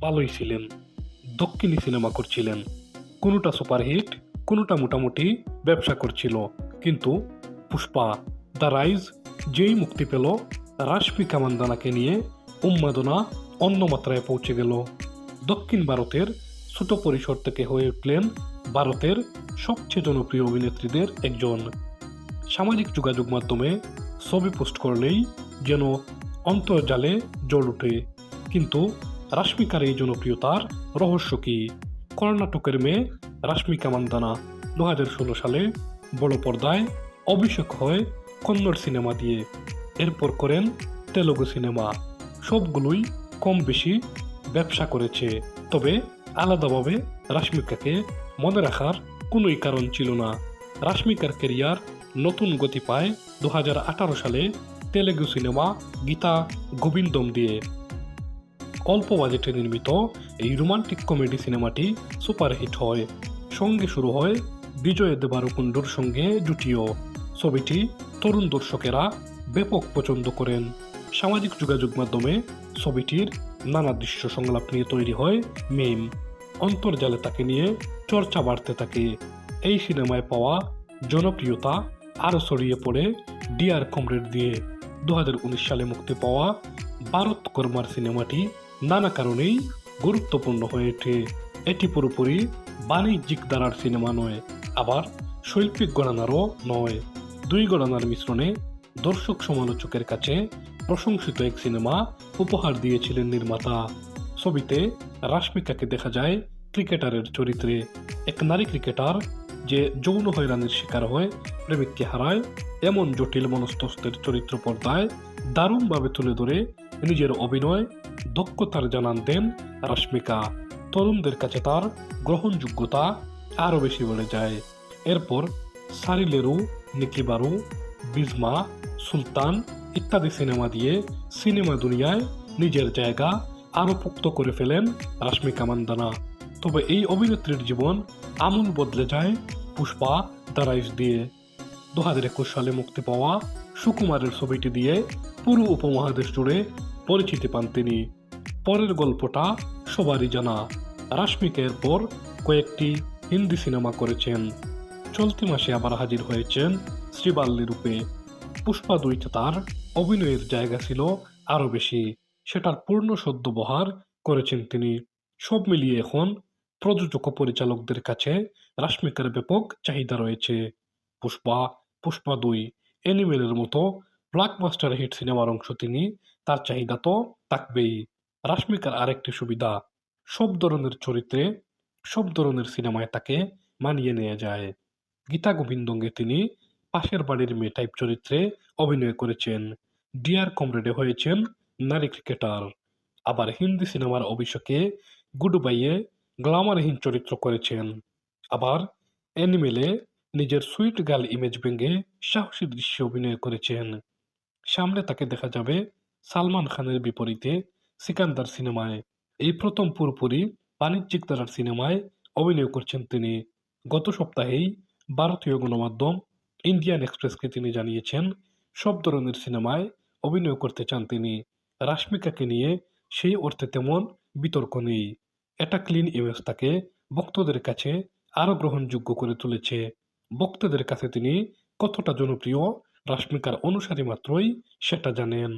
ভালোই ছিলেন। দক্ষিণী সিনেমা করছিলেন, কোনোটা সুপারহিট, কোনোটা মোটামুটি ব্যবসা করছিল। কিন্তু পুষ্পা দ্য রাইজ যেই মুক্তি পেল, রাশমিকা মান্দানাকে নিয়ে উন্মাদনা অন্য মাত্রায় পৌঁছে গেল। দক্ষিণ ভারতের ছোট পরিসর থেকে হয়ে উঠলেন ভারতের সবচেয়ে জনপ্রিয় অভিনেত্রীদের একজন। সামাজিক যোগাযোগ মাধ্যমে ছবি পোস্ট করলেই যেন অন্তর্জালে জ্বল ওঠে। কিন্তু রাশমিকার এই জনপ্রিয়তার রহস্য কি? কর্ণাটকের মেয়ে রাশমিকা মান্দানা 2016 সালে বড় পর্দায় অভিষেক হয় কন্নড় সিনেমা দিয়ে। এরপর করেন তেলুগু সিনেমা। সবগুলোই কম বেশি ব্যবসা করেছে। তবে আলাদাভাবে রাশমিকাকে মনে রাখার কোনোই কারণ ছিল না। রাশমিকার ক্যারিয়ার নতুন গতি পায় 2018 সালে তেলেগু সিনেমা গীতা গোবিন্দম দিয়ে। অল্প বাজেটে নির্মিত এই রোমান্টিক কমেডি সিনেমাটি সুপারহিট হয়। সঙ্গে শুরু হয় বিজয় দেবারকুন্ডুর সঙ্গে জুটিও। ছবিটি তরুণ দর্শকেরা ব্যাপক পছন্দ করেন। সামাজিক যোগাযোগ মাধ্যমে ছবিটির নানা দৃশ্য সংলাপ নিয়ে তৈরি হয় মিম। অন্তর্জালে তাকে নিয়ে চর্চা বাড়তে থাকে। এই সিনেমায় পাওয়া জনপ্রিয়তা আরও ছড়িয়ে পড়ে ডিয়ার কমরেড দিয়ে। 2019 সালে মুক্তি পাওয়া ভারত কর্মার সিনেমাটি নানা কারণেই গুরুত্বপূর্ণ হয়ে ওঠে। এটি পুরোপুরি বাণিজ্যিক ধারার সিনেমা নয়, আবার শৈল্পিক গণনারও নয়। দুই গণনার মিশ্রণে দর্শক সমালোচকের কাছে প্রশংসিত এক সিনেমা উপহার দিয়েছিলেন নির্মাতা। ছবিতে রাশমিকাকে দেখা যায় ক্রিকেটারের চরিত্রে। এক নারী ক্রিকেটার যে যৌন হয়রানির শিকার হয়, প্রেমিককে হারায়, এমন জটিল মনস্তত্ত্বের চরিত্র পর্দায় দারুণভাবে তুলে ধরে নিজের অভিনয় দক্ষতার জানান দেন রাশমিকা। তরুণদের কাছে তার গ্রহণযোগ্যতা আরও বেশি বেড়ে যায়। এরপর সারিলেরু, নিকিবারু, বিজমা, সুলতান ইত্যাদি সিনেমা দিয়ে সিনেমা দুনিয়ায় নিজের জায়গা আরও পোক্ত করে ফেলেন রাশমিকা মান্দানা। তবে এই অভিনেত্রীর জীবন আমূল বদলে যায় পুষ্পা দ্য রাইজ দিয়ে। 2021 সালে মুক্তি পাওয়া সুকুমারের ছবিটি দিয়ে পুরো উপমহাদেশ জুড়ে পরিচিতি পান তিনি। পরের গল্পটা সবারই জানা। রাশমিকা এরপর কয়েকটি হিন্দি সিনেমা করেছেন। চলতি মাসে আবার হাজির হয়েছেন শ্রীবাল্লি রূপে। পুষ্পা 2তে তার অভিনয়ের জায়গা ছিল আরও বেশি, সেটার পূর্ণ সদ্ব্যবহার করেছেন তিনি। সব মিলিয়ে এখন প্রযোজক ও পরিচালকদের কাছে রাশমিকার ব্যাপক চাহিদা রয়েছে। পুষ্পা, পুষ্পা 2, অ্যানিমেলের মতো ব্লকবাস্টার হিট সিনেমার অংশ তিনি, তার চাহিদা তো থাকবেই। রাশমিকার আরেকটি সুবিধা, সব ধরনের চরিত্রে, সব ধরনের সিনেমায় তাকে মানিয়ে নেওয়া যায়। গীতা গোবিন্দঙ্গে তিনি পাশের বাড়ির মেয়ে টাইপ চরিত্রে অভিনয় করেছেন। ডিয়ার কমরেডে হয়েছেন নারী ক্রিকেটার। আবার হিন্দি সিনেমার অভিষেকে গুড বাইয়ে গ্ল্যামারহীন চরিত্র করেছেন। আবার অ্যানিমেলে নিজের সুইট গার্ল ইমেজ ভেঙে সাহসী দৃশ্যে অভিনয় করেছেন। সামনে তাকে দেখা যাবে সালমান খানের বিপরীতে সিকান্দার সিনেমায়। এই প্রথম পুরোপুরি বাণিজ্যিক ধারার সিনেমায় অভিনয় করছেন তিনি। গত সপ্তাহেই ভারতীয় গণমাধ্যম ইন্ডিয়ান এক্সপ্রেসকে তিনি জানিয়েছেন সব ধরনের সিনেমায় অভিনয় করতে চান তিনি। রাশমিকাকে নিয়ে সেই অর্থে তেমন বিতর্ক নেই। এটা ক্লিন ইমেজ তাকে ভক্তদের কাছে আরও গ্রহণযোগ্য করে তুলেছে। ভক্তদের কাছে তিনি কতটা জনপ্রিয় রাশমিকার অনুসারী মাত্রই সেটা জানেন।